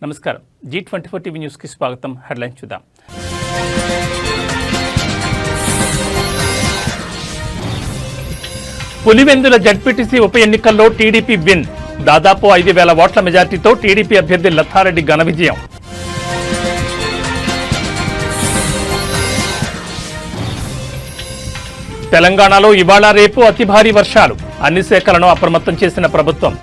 నమస్కారం. G24 TV న్యూస్కి స్వాగతం. హెడ్లైన్స్ చూద్దాం. పులివెందుల జడ్పీటీసీ ఉప ఎన్నికల్లో టీడీపీ విన్. దాదాపు 5,000 ఓట్ల మెజార్టీతో టీడీపీ అభ్యర్థి లతారెడ్డి ఘన విజయం. తెలంగాణలో ఇవాళ రేపు అతి భారీ వర్షాలు. అన్ని శాఖలను అప్రమత్తం చేసిన ప్రభుత్వం.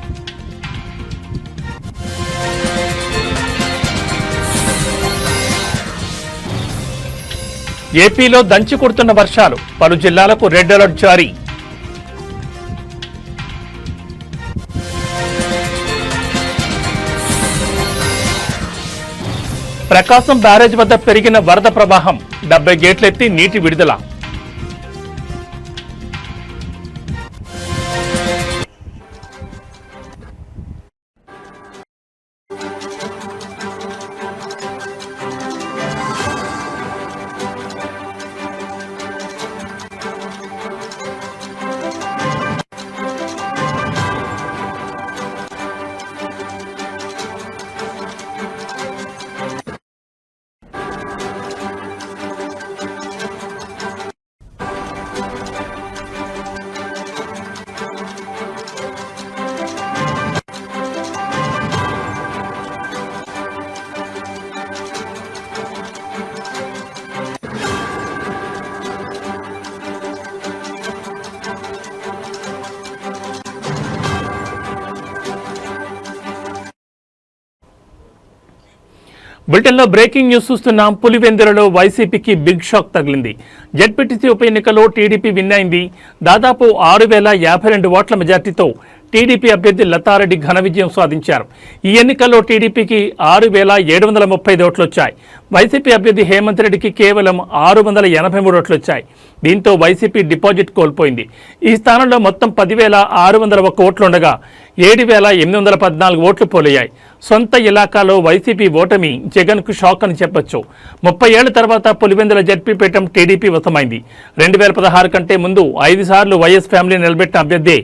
ఏపీలో దంచి కొడుతున్న వర్షాలు. పలు జిల్లాలకు రెడ్ అలర్ట్ జారీ. ప్రకాశం బ్యారేజ్ వద్ద పెరిగిన వరద ప్రవాహం. 70 గేట్లెత్తి నీటి విడుదల. బులెటిన్లో బ్రేకింగ్ న్యూస్ చూస్తున్నాం. పులివెందులలో వైసీపీకి బిగ్ షాక్ తగిలింది. జడ్పీటీసీ ఉప ఎన్నికలో టీడీపీ విన్ అయింది. దాదాపు 6,052 ఓట్ల మెజార్టీతో టీడీపీ అభ్యర్థి లతారెడ్డి ఘన విజయం సాధించారు. ఈ ఎన్నికల్లో టీడీపీకి 6,735 ఓట్లు వచ్చాయి. వైసీపీ అభ్యర్థి హేమంత్ రెడ్డికి కేవలం 683 ఓట్లు వచ్చాయి. దీంతో వైసీపీ డిపాజిట్ కోల్పోయింది. ఈ స్థానంలో మొత్తం 10,601 ఓట్లుండగా 7,814 ఓట్లు పోలయ్యాయి. సొంత ఇలాకాలో వైసీపీ ఓటమి జగన్కు షాక్ అని చెప్పొచ్చు. 30 ఏళ్ల తర్వాత పులివెందుల జడ్పీపీఠం టీడీపీ వశమైంది. 2016 కంటే ముందు 5 సార్లు వైఎస్ ఫ్యామిలీ నిలబెట్టిన అభ్యర్థి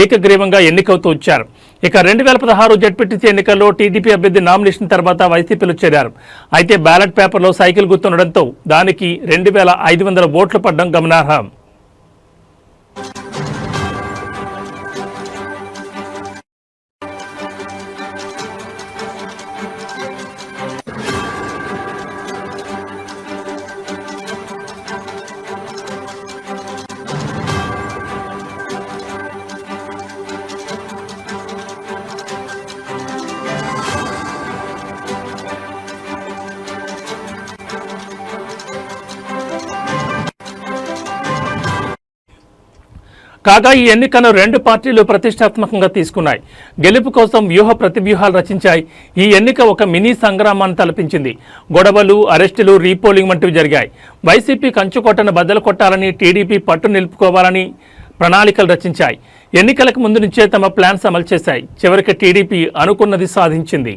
ఏకగ్రీవంగా ఎన్నికవుతూ వచ్చారు. ఇక 2016 జడ్పీటీసీ ఎన్నికల్లో టీడీపీ అభ్యర్థి నామినేషన్ తర్వాత వైసీపీలో చేరారు. అయితే బ్యాలెట్ పేపర్లో సైకిల్ గుర్తుండడంతో దానికి 2,500 ఓట్లు పడడం గమనార్హం. కాగా ఈ ఎన్నికను 2 పార్టీలు ప్రతిష్టాత్మకంగా తీసుకున్నాయి. గెలుపు కోసం వ్యూహ ప్రతివ్యూహాలు రచించాయి. ఈ ఎన్నిక ఒక మినీ సంగ్రామాన్ని తలపించింది. గొడవలు, అరెస్టులు, రీపోలింగ్ వంటివి జరిగాయి. వైసీపీ కంచుకోటను బద్దలు కొట్టాలని, టీడీపీ పట్టు నిలుపుకోవాలని ప్రణాళికలు రచించాయి. ఎన్నికలకు ముందు నుంచే తమ ప్లాన్స్ అమలు చేశాయి. చివరికి టీడీపీ అనుకున్నది సాధించింది.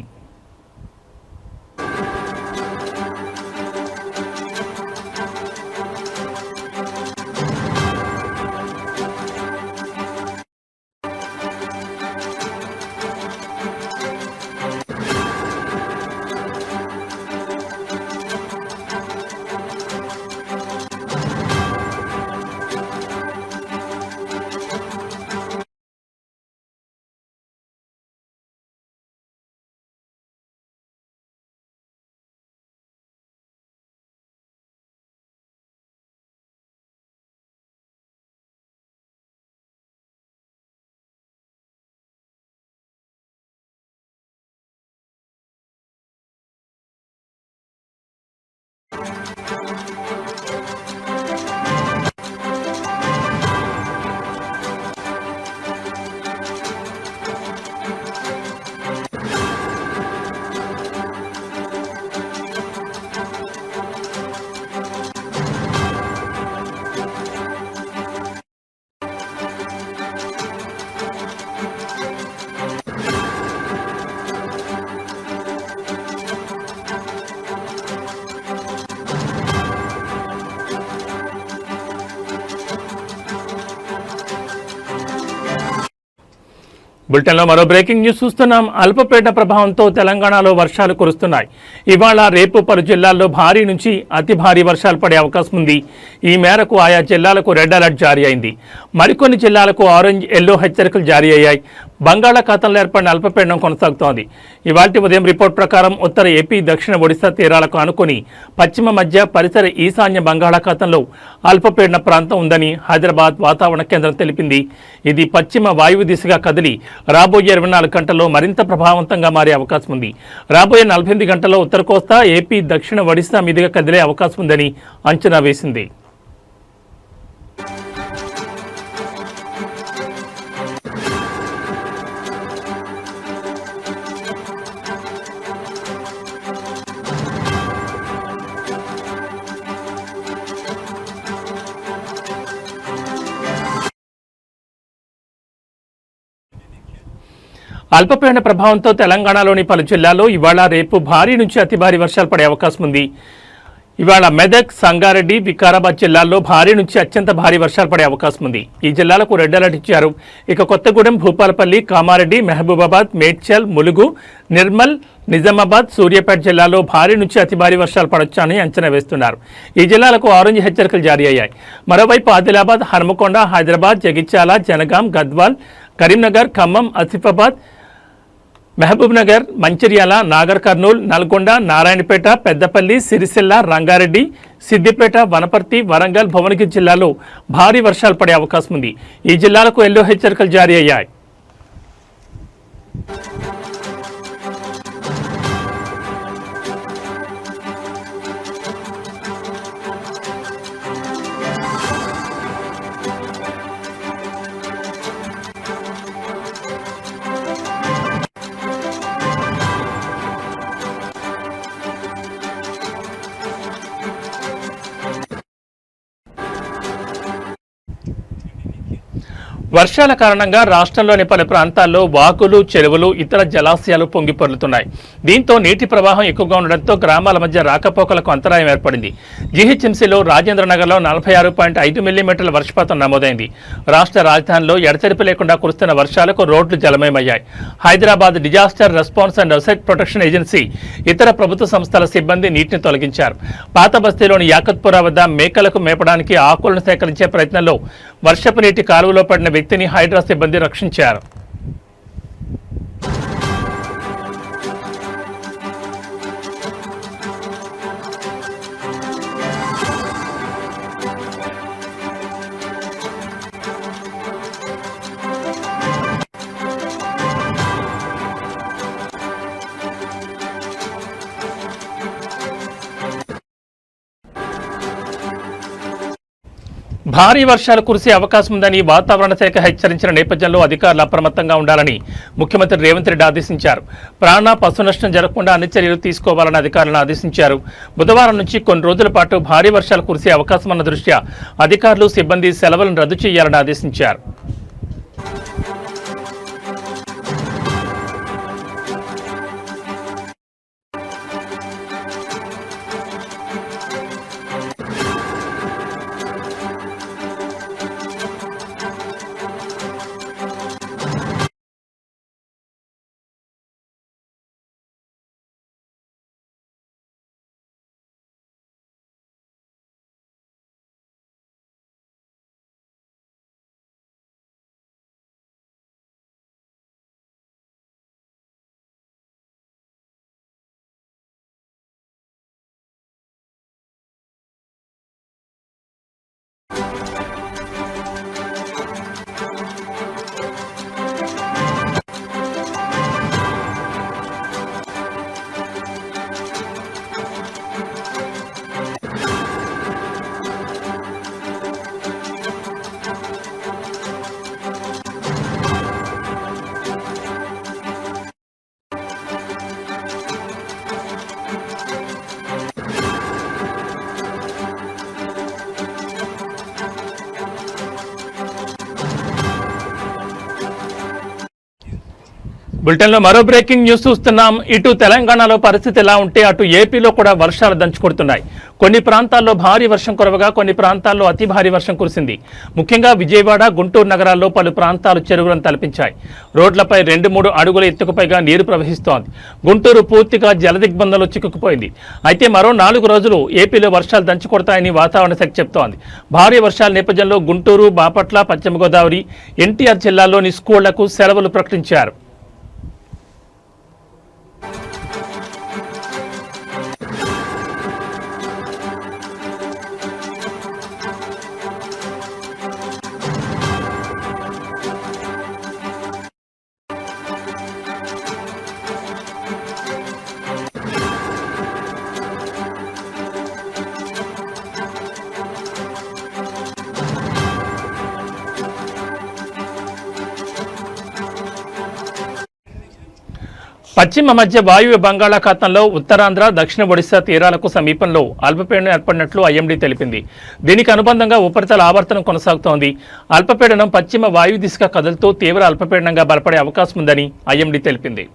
బులెటిన్లో మరో బ్రేకింగ్ న్యూస్ చూస్తున్నాం. అల్పపీడన ప్రభావంతో తెలంగాణలో వర్షాలు కురుస్తున్నాయి. ఇవాళ రేపు పలు జిల్లాల్లో భారీ నుంచి అతి భారీ వర్షాలు పడే అవకాశం ఉంది. ఈ మేరకు ఆయా జిల్లాలకు రెడ్ అలర్ట్ జారీ అయింది. మరికొన్ని జిల్లాలకు ఆరెంజ్, ఎల్లో హెచ్చరికలు జారీ అయ్యాయి. బంగాళాఖాతంలో ఏర్పడిన అల్పపీడనం కొనసాగుతోంది. ఇవాల్టి ఉదయం రిపోర్ట్ ప్రకారం ఉత్తర ఏపీ, దక్షిణ ఒడిశా తీరాలకు ఆనుకొని పశ్చిమ మధ్య పరిసర ఈశాన్య బంగాళాఖాతంలో అల్పపీడన ప్రాంతం ఉందని హైదరాబాద్ వాతావరణ కేంద్రం తెలిపింది. ఇది పశ్చిమ వాయువు దిశగా కదిలి రాబోయే 24 గంటల్లో మరింత ప్రభావవంతంగా మారే అవకాశం ఉంది. రాబోయే 48 గంటల్లో ఉత్తర కోస్తా, ఏపీ, దక్షిణ ఒడిశా మీదుగా కదిలే అవకాశం ఉందని అంచనా వేసింది. అల్పపీడన ప్రభావంతో తెలంగాణలోని పలు జిల్లాల్లో ఇవాళ రేపు భారీ నుంచి అతి భారీ వర్షాలు పడే అవకాశం ఉంది. ఇవాళ మెదక్, సంగారెడ్డి, వికారాబాద్ జిల్లాల్లో భారీ నుంచి అత్యంత భారీ వర్షాలు పడే అవకాశం ఉంది. ఈ జిల్లాలకు రెడ్ అలర్ట్ ఇచ్చారు. ఇక కొత్తగూడెం, భూపాలపల్లి, కామారెడ్డి, మహబూబాబాద్, మేడ్చల్, ములుగు, నిర్మల్, నిజామాబాద్, సూర్యాపేట జిల్లాలో భారీ నుంచి అతి భారీ వర్షాలు పడొచ్చని అంచనా వేస్తున్నారు. ఈ జిల్లాలకు ఆరెంజ్ హెచ్చరికలు జారీ అయ్యాయి. మరోవైపు ఆదిలాబాద్, హన్మకొండ, హైదరాబాద్, జగిత్యాల, జనగాం, గద్వాల్, కరీంనగర్, ఖమ్మం, ఆసిఫాబాద్, మహబూబ్ నగర్, మంచిర్యాల, నాగర్ కర్నూల్, నల్గొండ, నారాయణపేట, పెద్దపల్లి, సిరిసిల్ల, రంగారెడ్డి, సిద్దిపేట, వనపర్తి, వరంగల్, భువనగిరి జిల్లాలో భారీ వర్షాలు పడే అవకాశం ఉంది. ఈ జిల్లాలకు ఎల్లో హెచ్చరికలు జారీ అయ్యాయి. వర్షాల కారణంగా రాష్ట్రంలోని పలు ప్రాంతాల్లో వాగులు, చెరువులు, ఇతర జలాశయాలు పొంగిపొర్లుతున్నాయి. దీంతో నీటి ప్రవాహం ఎక్కువగా ఉండడంతో గ్రామాల మధ్య రాకపోకలకు అంతరాయం ఏర్పడింది. జీహెచ్ఎంసీలో రాజేంద్రనగర్లో 46.5 మిల్లీమీటర్ల వర్షపాతం నమోదైంది. రాష్ట్ర రాజధానిలో ఎడతెరిపి లేకుండా కురుస్తున్న వర్షాలకు రోడ్లు జలమయమయ్యాయి. Hyderabad disaster response and asset protection agency, ఇతర ప్రభుత్వ సంస్థల సిబ్బంది నీటిని తొలగించారు. పాత బస్తీలోని యాకత్పురా వద్ద మేకలకు మేపడానికి ఆకులను సేకరించే ప్రయత్నంలో వర్షపు నీటి కాలువలో పడిన వ్యక్తిని హైడ్రా సిబ్బంది రక్షించారు. భారీ వర్షాలు కురిసే అవకాశం ఉందని వాతావరణ శాఖ హెచ్చరించిన నేపథ్యంలో అధికారులు అప్రమత్తంగా ఉండాలని ముఖ్యమంత్రి రేవంత్ రెడ్డి ఆదేశించారు. ప్రాణ, పశు నష్టం జరగకుండా అన్ని చర్యలు తీసుకోవాలని అధికారులను ఆదేశించారు. బుధవారం నుంచి కొన్ని రోజుల పాటు భారీ వర్షాలు కురిసే అవకాశం ఉన్న దృష్ట్యా అధికారులు, సిబ్బంది సెలవులను రద్దు చేయాలని ఆదేశించారు. బులెటిన్లో మరో బ్రేకింగ్ న్యూస్ చూస్తున్నాం. ఇటు తెలంగాణలో పరిస్థితి ఎలా ఉంటే అటు ఏపీలో కూడా వర్షాలు దంచుకొడుతున్నాయి. కొన్ని ప్రాంతాల్లో భారీ వర్షం కురవగా కొన్ని ప్రాంతాల్లో అతి భారీ వర్షం కురిసింది. ముఖ్యంగా విజయవాడ, గుంటూరు నగరాల్లో పలు ప్రాంతాలు చెరువులను తలపించాయి. రోడ్లపై 2-3 అడుగుల ఎత్తుకు పైగా నీరు ప్రవహిస్తోంది. గుంటూరు పూర్తిగా జలదిగ్బంధంలో చిక్కుకుపోయింది. అయితే మరో 4 రోజులు ఏపీలో వర్షాలు దంచుకొడతాయని వాతావరణ శాఖ చెబుతోంది. భారీ వర్షాల నేపథ్యంలో గుంటూరు, బాపట్ల, పశ్చిమ గోదావరి, ఎన్టీఆర్ జిల్లాల్లోని స్కూళ్లకు సెలవులు ప్రకటించారు. పశ్చిమ మధ్య వాయువ్య బంగాళాఖాతంలో ఉత్తరాంధ్ర, దక్షిణ ఒడిశా తీరాలకు సమీపంలో అల్పపీడనం ఏర్పడినట్లు ఐఎండీ తెలిపింది. దీనికి అనుబంధంగా ఉపరితల ఆవర్తనం కొనసాగుతోంది. అల్పపీడనం పశ్చిమ వాయు దిశగా కదులుతూ తీవ్ర అల్పపీడనంగా బలపడే అవకాశం ఉందని ఐఎండీ తెలిపింది.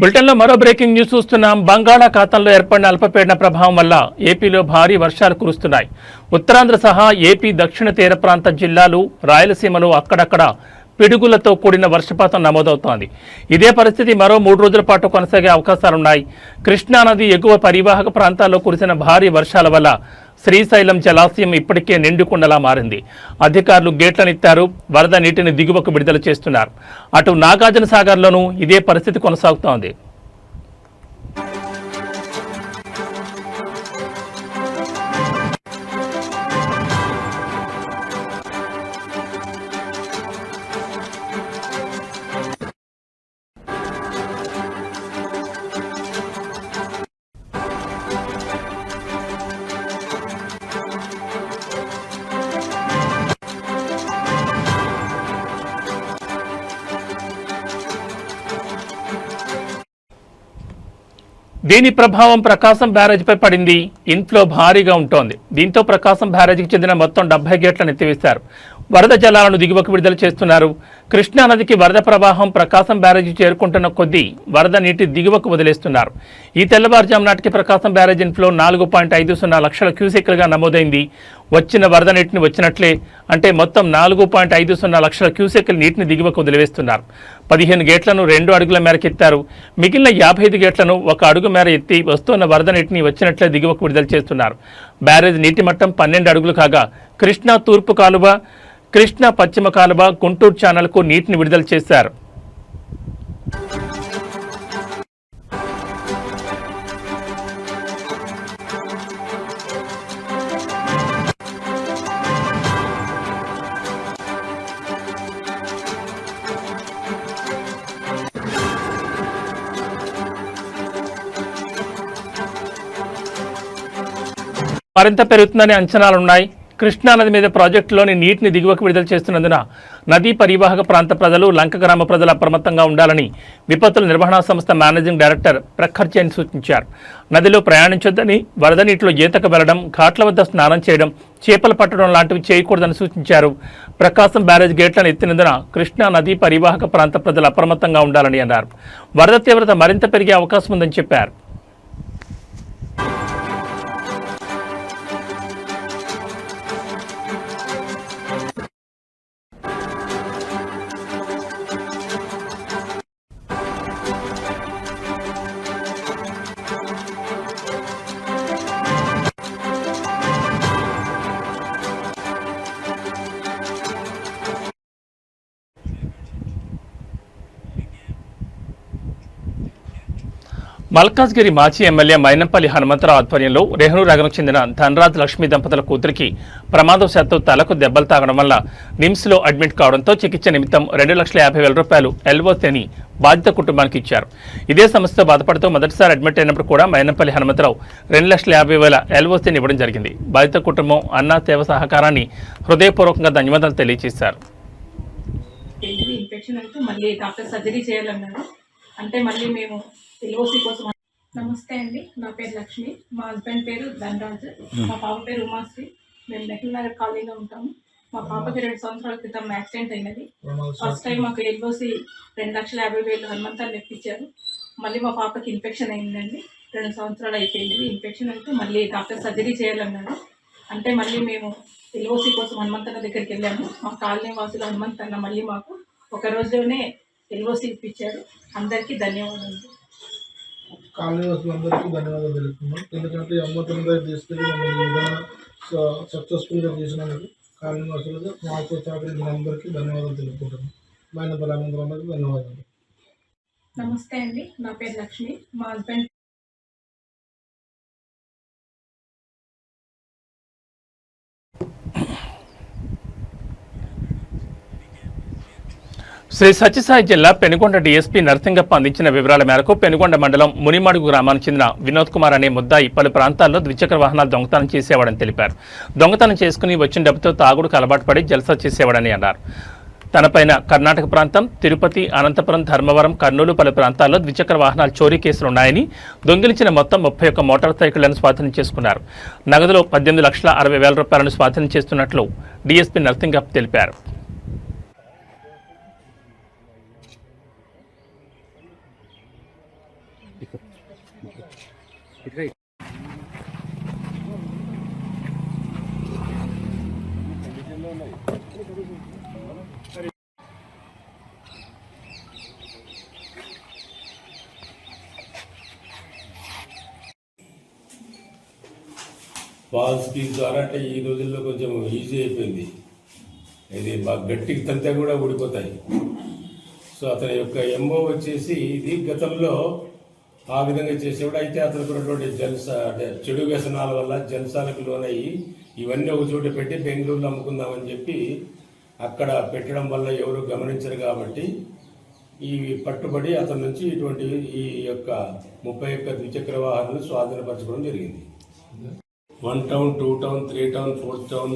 బులెటిన్లో మరో బ్రేకింగ్ న్యూస్ చూస్తున్నాం. బంగాళాఖాతంలో ఏర్పడిన అల్పపీడన ప్రభావం వల్ల ఏపీలో భారీ వర్షాలు కురుస్తున్నాయి. ఉత్తరాంధ్ర సహా ఏపీ దక్షిణ తీర ప్రాంత జిల్లాలు, రాయలసీమలో అక్కడక్కడ పిడుగులతో కూడిన వర్షపాతం నమోదవుతోంది. ఇదే పరిస్థితి మరో 3 రోజుల పాటు కొనసాగే అవకాశాలున్నాయి. కృష్ణానది ఎగువ పరివాహక ప్రాంతాల్లో కురిసిన భారీ వర్షాల వల్ల శ్రీశైలం జలాశయం ఇప్పటికే నిండుకుండలా మారింది. అధికారులు గేట్లనెత్తారు, వరద నీటిని దిగువకు విడుదల చేస్తున్నారు. అటు నాగార్జున సాగర్లోనూ ఇదే పరిస్థితి కొనసాగుతోంది. దీని ప్రభావం ప్రకాశం బ్యారేజ్పై పడింది. ఇన్ఫ్లో భారీగా ఉంటోంది. దీంతో ప్రకాశం బ్యారేజీకి చెందిన మొత్తం 70 గేట్లను ఎత్తివేశారు. వరద జలాలను దిగువకు విడుదల చేస్తున్నారు. కృష్ణానదికి వరద ప్రవాహం ప్రకాశం బ్యారేజీ చేరుకుంటున్న కొద్దీ వరద నీటి దిగువకు వదిలేస్తున్నారు. ఈ తెల్లవారుజాము నాటికి ప్రకాశం బ్యారేజ్ ఇన్ఫ్లో 4.50 లక్షల క్యూసెక్లుగా నమోదైంది. వచ్చిన వరద నీటిని వచ్చినట్లే, అంటే మొత్తం 4.50 లక్షల క్యూసెక్ల నీటిని దిగువకు వదిలివేస్తున్నారు. 15 గేట్లను 2 అడుగుల మేరకు ఎత్తారు. మిగిలిన 55 గేట్లను 1 అడుగు మేర ఎత్తి వస్తున్న వరద నీటిని వచ్చినట్లే దిగువకు విడుదల చేస్తున్నారు. బ్యారేజ్ నీటి మట్టం 12 అడుగులు కాగా కృష్ణా తూర్పు కాలువ, కృష్ణా పశ్చిమ కాలువ, గుంటూరు ఛానల్కు నీటిని విడుదల చేశారు. మరింత పెరుగుతుందని అంచనాలున్నాయి. కృష్ణానది మీద ప్రాజెక్టులోని నీటిని దిగువకు విడుదల చేస్తున్నందున నదీ పరివాహక ప్రాంత ప్రజలు, లంక గ్రామ ప్రజలు అప్రమత్తంగా ఉండాలని విపత్తుల నిర్వహణ సంస్థ మేనేజింగ్ డైరెక్టర్ ప్రఖర్ జైన్ సూచించారు. నదిలో ప్రయాణించొద్దని, వరద నీటిలో ఈతకు వెళ్లడం, ఘాట్ల వద్ద స్నానం చేయడం, చేపలు పట్టడం లాంటివి చేయకూడదని సూచించారు. ప్రకాశం బ్యారేజ్ గేట్లను ఎత్తినందున కృష్ణా నదీ పరివాహక ప్రాంత ప్రజలు అప్రమత్తంగా ఉండాలని అన్నారు. వరద తీవ్రత మరింత పెరిగే అవకాశం ఉందని చెప్పారు. మల్కాజ్గిరి మాజీ ఎమ్మెల్యే మైనంపల్లి హనుమంతరావు ఆధ్వర్యంలో రెహ్నూ నగర్కు చెందిన ధనరాజ్ లక్ష్మీ దంపతుల కూతురికి ప్రమాదవశాత్తు తలకు దెబ్బలు తాగడం వల్ల నిమ్స్లో అడ్మిట్ కావడంతో చికిత్స నిమిత్తం 2,50,000 రూపాయలు ఎల్ఓసిని బాధిత కుటుంబానికి ఇచ్చారు. ఇదే సమస్యతో బాధపడుతూ మొదటిసారి అడ్మిట్ అయినప్పుడు కూడా మైనంపల్లి హనుమంతరావు 2,50,000 ఎల్ఓసిని ఇవ్వడం జరిగింది. బాధిత కుటుంబం అన్నా సేవ సహకారాన్ని హృదయపూర్వకంగా ధన్యవాదాలు తెలియజేశారు. నమస్తే అండి, నా పేరు లక్ష్మి, మా హస్బెండ్ పేరు ధనరాజ్, మా పాప పేరు ఉమాశ్రీ. మేము నెహ్రూ నగర్ కాలనీలో ఉంటాము. మా పాపకి 2 సంవత్సరాల క్రితం యాక్సిడెంట్ అయినది. ఫస్ట్ టైం మాకు ఎల్ఓసి 2,50,000 హనుమంతాలు లెక్కించారు. మళ్ళీ మా పాపకి ఇన్ఫెక్షన్ అయిందండి. 2 సంవత్సరాలు అయిపోయింది. ఇన్ఫెక్షన్ అయితే మళ్ళీ డాక్టర్ సర్జరీ చేయాలన్నారు. అంటే మళ్ళీ మేము ఎల్ఓసి కోసం హనుమంతన్న దగ్గరికి వెళ్ళాము. మా కాలనీ వాసులు హనుమంతన్న మళ్ళీ మాకు ఒక రోజులోనే ఎల్ఓసి ఇప్పించారు. అందరికీ ధన్యవాదాలు. కాలనీ వాసులందరికీ ధన్యవాదాలు తెలుపుతున్నాం. ఎందుకంటే అమ్మతన దగ్గర తీసుకెళ్ళి మమ్మల్ని ఏదైనా సక్సెస్ఫుల్గా చేసినందుకు కాలనీ వాసులకు మాకు సహకరించిన అందరికీ ధన్యవాదాలు తెలుపుకుంటున్నాం. మైనంపల్లి హనుమంతరావుకి ధన్యవాదాలు. నమస్తే అండి, నా పేరు లక్ష్మి, మా హస్బెండ్ శ్రీ సత్యసాయి జిల్లా పెనుగొండ డీఎస్పీ నరసింగప్ప అందించిన వివరాల మేరకు పెనుగొండ మండలం మునిమడుగు గ్రామానికి చెందిన వినోద్ కుమార్ అనే ముద్దాయి పలు ప్రాంతాల్లో ద్విచక్ర వాహనాలు దొంగతనం చేసేవాడని తెలిపారు. దొంగతనం చేసుకుని వచ్చిన డబ్బుతో తాగుడుకు అలవాటు పడి జల్సా చేసేవాడని అన్నారు. తనపైన కర్ణాటక ప్రాంతం, తిరుపతి, అనంతపురం, ధర్మవరం, కర్నూలు పలు ప్రాంతాల్లో ద్విచక్ర వాహనాలు చోరీ కేసులున్నాయని, దొంగిలించిన మొత్తం 31 మోటార్ సైకిళ్లను స్వాధీనం చేసుకున్నారు. నగదులో 18,60,000 రూపాయలను స్వాధీనం చేస్తున్నట్లు డీఎస్పీ నరసింగప్ప తెలిపారు. ఫాల్స్ కీస్ ద్వారా అంటే ఈ రోజుల్లో కొంచెం ఈజీ అయిపోయింది. ఇది బాగా గట్టికి తంతే కూడా ఊడిపోతాయి. సో అతని యొక్క ఎంఓ వచ్చేసి ఇది గతంలో ఆ విధంగా చేసేవాడు. అయితే అతనికి ఉన్నటువంటి జల్సా అంటే చెడు వ్యసనాల వల్ల జల్సాలకు లోనయ్యి ఇవన్నీ ఒక చోట పెట్టి బెంగళూరులో అమ్ముకుందామని చెప్పి అక్కడ పెట్టడం వల్ల ఎవరు గమనించరు కాబట్టి ఈ పట్టుబడి అతని నుంచి ఇటువంటి ఈ యొక్క 31 ద్విచక్ర వాహనాలను స్వాధీనపరచుకోవడం జరిగింది. 1 టౌన్, 2 టౌన్, 3 టౌన్, 4 టౌన్,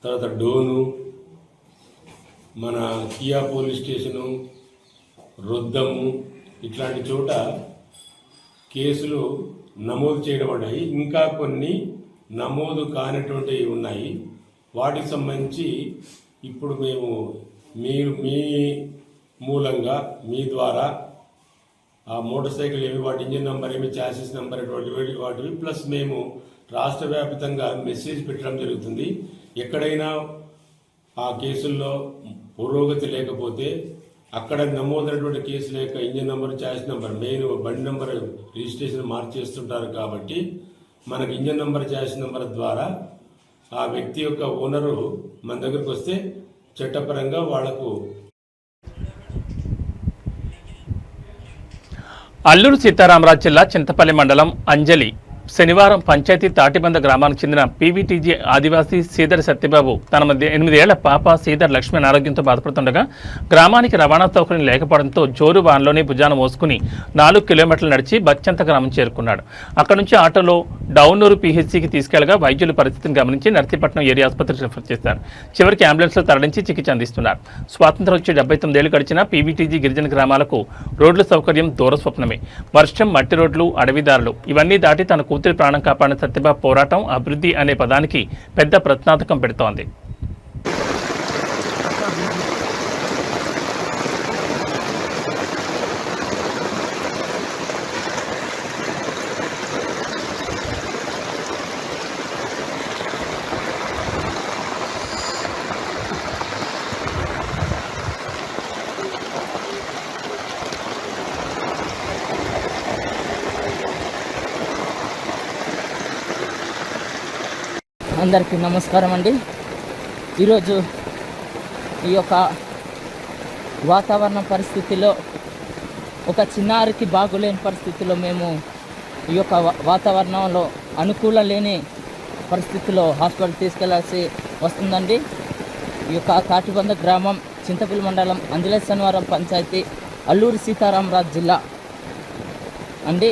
తర్వాత డోను, మన కియా పోలీస్ స్టేషను, రొద్దము ఇట్లాంటి చోట కేసులు నమోదు చేయడం ఉన్నాయి. ఇంకా కొన్ని నమోదు కానటువంటివి ఉన్నాయి. వాటికి సంబంధించి ఇప్పుడు మేము మీ మూలంగా మీ ద్వారా ఆ మోటార్ సైకిల్ ఏమి, వాటి ఇంజిన్ నెంబర్ ఏమి, చాసిస్ నెంబర్ వాటివి ప్లస్ మేము రాష్ట్ర వ్యాప్తంగా మెసేజ్ పెట్టడం జరుగుతుంది. ఎక్కడైనా ఆ కేసుల్లో పురోగతి లేకపోతే అక్కడ నమోదైనటువంటి కేసు లేక engine number, chassis number, main బండి నెంబర్ రిజిస్ట్రేషన్ మార్చేస్తుంటారు కాబట్టి మనకు ఇంజిన్ నెంబర్, చాసిస్ నెంబర్ ద్వారా ఆ వ్యక్తి యొక్క ఓనరు మన దగ్గరకు వస్తే చట్టపరంగా వాళ్లకు. అల్లూరు సీతారామరాజు జిల్లా చింతపల్లి మండలం అంజలి శనివారం పంచాయతీ తాటిబంద గ్రామానికి చెందిన పీవీటీజీ ఆదివాసీ సీదర్ సత్యబాబు తన 8 ఏళ్ల పాప సీదర్ లక్ష్మి అనారోగ్యంతో బాధపడుతుండగా గ్రామానికి రవాణా సౌకర్యం లేకపోవడంతో జోరు వాన్లోనే భుజాన మోసుకుని 4 కిలోమీటర్లు నడిచి బచ్చంత గ్రామం చేరుకున్నాడు. అక్కడి నుంచి ఆటోలో డౌన్నూరు పీహెచ్సీకి తీసుకెళ్లగా వైద్యుల పరిస్థితిని గమనించి నర్సీపట్నం ఏరియా ఆసుపత్రికి రిఫర్ చేశారు. చివరికి అంబులెన్స్లో తరలించి చికిత్స అందిస్తున్నారు. స్వాతంత్రం వచ్చి 79 ఏళ్లు గడిచిన పీవీటీజీ గిరిజన గ్రామాలకు రోడ్ల సౌకర్యం దూర స్వప్నమే. వర్షం, మట్టి రోడ్లు, అడవిదారులు ఇవన్నీ దాటి తన కూతురి ప్రాణం కాపాడిన సత్యబాబు పోరాటం అభివృద్ధి అనే పదానికి పెద్ద ప్రశ్నార్థకం పెడుతోంది. అందరికీ నమస్కారం అండి. ఈరోజు ఈ యొక్క వాతావరణ పరిస్థితిలో ఒక చిన్నారికి బాగులేని పరిస్థితిలో మేము ఈ యొక్క వాతావరణంలో అనుకూలం లేని పరిస్థితిలో హాస్పిటల్ తీసుకెళ్లాల్సి వస్తుందండి. ఈ యొక్క తాటిబంద గ్రామం, చింతపల్లి మండలం, అంజలేశ్వరం పంచాయతీ, అల్లూరి సీతారామరాజు జిల్లా అండి.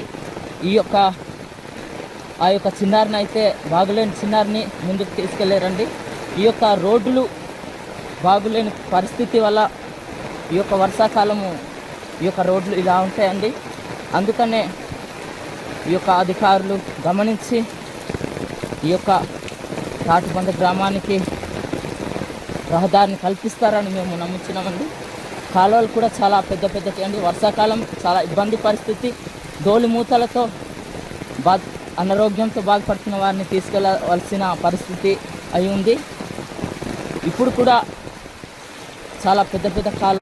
ఆ యొక్క చిన్నారిని అయితే బాగులేని చిన్నారిని ముందుకు తీసుకెళ్లారండి. ఈ యొక్క రోడ్లు బాగులేని పరిస్థితి వల్ల ఈ యొక్క వర్షాకాలము ఈ యొక్క రోడ్లు ఇలా ఉంటాయండి. అందుకనే ఈ యొక్క అధికారులు గమనించి ఈ యొక్క తాటిబంద గ్రామానికి రహదారిని కల్పిస్తారని మేము నమ్ముతున్నామండి. కాలువలు కూడా చాలా పెద్దవి అండి. వర్షాకాలం చాలా ఇబ్బంది పరిస్థితి, దోలి మూతలతో అనారోగ్యంతో బాధపడుతున్న వారిని తీసుకెళ్ళవలసిన పరిస్థితి అయి ఉంది. ఇప్పుడు కూడా చాలా పెద్ద కాలు.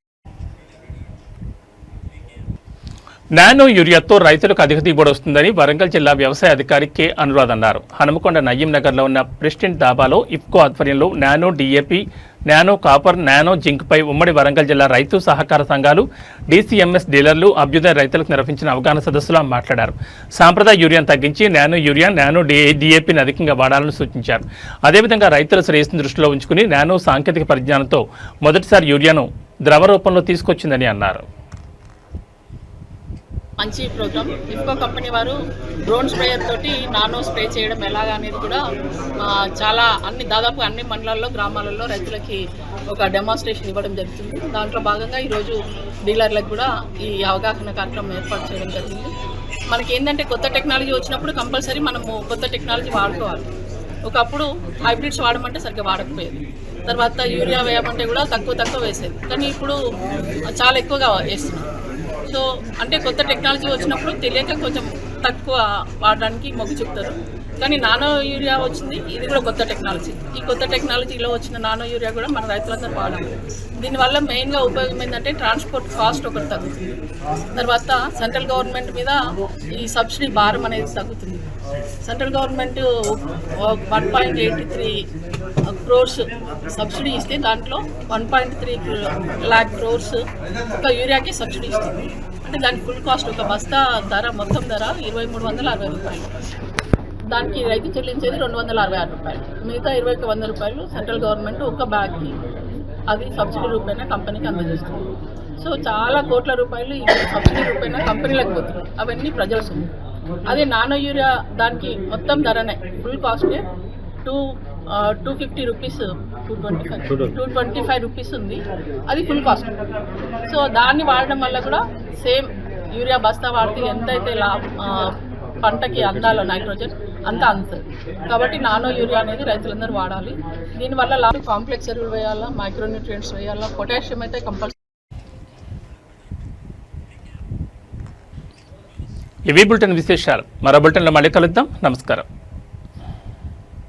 నానో యూరియాతో రైతులకు అధిక దిగుబడి వస్తుందని వరంగల్ జిల్లా వ్యవసాయ అధికారి కె అనురాధ్ అన్నారు. హనుమకొండ నయ్యం నగర్లో ఉన్న ప్రెసిడెంట్ దాబాలో ఇఫ్కో ఆధ్వర్యంలో nano DAP, nano copper, nano జింక్పై ఉమ్మడి వరంగల్ జిల్లా రైతు సహకార సంఘాలు, DCMS డీలర్లు, అభ్యుదయ రైతులకు నిర్వహించిన అవగాహన సదస్సులో మాట్లాడారు. సాంప్రదాయ యూరియాను తగ్గించి నానో యూరియా, నానో డిఏపిని అధికంగా వాడాలని సూచించారు. అదేవిధంగా రైతుల శ్రేయస్సును దృష్టిలో ఉంచుకుని నానో సాంకేతిక పరిజ్ఞానంతో మొదటిసారి యూరియాను ద్రవ రూపంలో తీసుకొచ్చిందని అన్నారు. మంచి ప్రోగ్రామ్. ఇఫ్కో కంపెనీ వారు డ్రోన్ స్ప్రేయర్ తోటి నానో స్ప్రే చేయడం ఎలాగా అనేది కూడా చాలా దాదాపు అన్ని మండలాల్లో, గ్రామాలలో రైతులకి ఒక డెమాన్స్ట్రేషన్ ఇవ్వడం జరుగుతుంది. దాంట్లో భాగంగా ఈరోజు డీలర్లకు కూడా ఈ అవగాహన కార్యక్రమం ఏర్పాటు చేయడం జరిగింది. మనకి ఏంటంటే కొత్త టెక్నాలజీ వచ్చినప్పుడు కంపల్సరీ మనము కొత్త టెక్నాలజీ వాడుకోవాలి. ఒకప్పుడు హైబ్రిడ్స్ వాడమంటే సరిగ్గా వాడకపోయేది. తర్వాత యూరియా వేయమంటే కూడా తక్కువ వేసేది. కానీ ఇప్పుడు చాలా ఎక్కువగా వేస్తున్నాం. సో అంటే కొత్త టెక్నాలజీ వచ్చినప్పుడు తెలియక కొంచెం తక్కువ వాడడానికి మొగ్గు చూపుతారు. కానీ నానో యూరియా వచ్చింది, ఇది కూడా కొత్త టెక్నాలజీ. ఈ కొత్త టెక్నాలజీలో వచ్చిన నానో యూరియా కూడా మన రైతులందరూ వాడాలి. దీనివల్ల మెయిన్గా ఉపయోగం ఏంటంటే ట్రాన్స్పోర్ట్ కాస్ట్ ఒకటి తగ్గుతుంది. తర్వాత సెంట్రల్ గవర్నమెంట్ మీద ఈ సబ్సిడీ భారం అనేది తగ్గుతుంది. సెంట్రల్ గవర్నమెంట్ 1.83 crores సబ్సిడీ ఇస్తే దాంట్లో 1.3 lakh crores ఒక యూరియాకి సబ్సిడీ ఇస్తుంది. అంటే దానికి ఫుల్ కాస్ట్ ఒక బస్తా ధర మొత్తం ధర 2360 రూపాయలు. దానికి రైతు చెల్లించేది 266 రూపాయలు. మిగతా 2100 రూపాయలు సెంట్రల్ గవర్నమెంట్ ఒక బ్యాగ్కి అది సబ్సిడీ రూపేణా కంపెనీకి అందజేస్తుంది. సో చాలా కోట్ల రూపాయలు ఈ సబ్సిడీ రూపేణా కంపెనీలకు పోతున్నాయి. అవన్నీ ప్రజల సొమ్ము. అదే నానో యూరియా దానికి మొత్తం ధరనే ఫుల్ కాస్టే 250 రూపీస్, 225 రూపీస్ ఉంది. అది ఫుల్ కాస్ట్. సో దాన్ని వాడడం వల్ల కూడా సేమ్ యూరియా బస్తా వాడితే ఎంతైతే పంటకి అందాలో నైట్రోజన్ అంత అందుతుంది. కాబట్టి నానో యూరియా అనేది రైతులందరూ వాడాలి. దీనివల్ల కాంప్లెక్స్ ఎరువులు వేయాలా, మైక్రోన్యూట్రియంట్స్ వేయాలా, పొటాషియం అయితే కంపల్సరీ. ఇవి బులెటిన్ విశేషాలు. మరో బులెటిన్లో మళ్ళీ కలుద్దాం. నమస్కారం.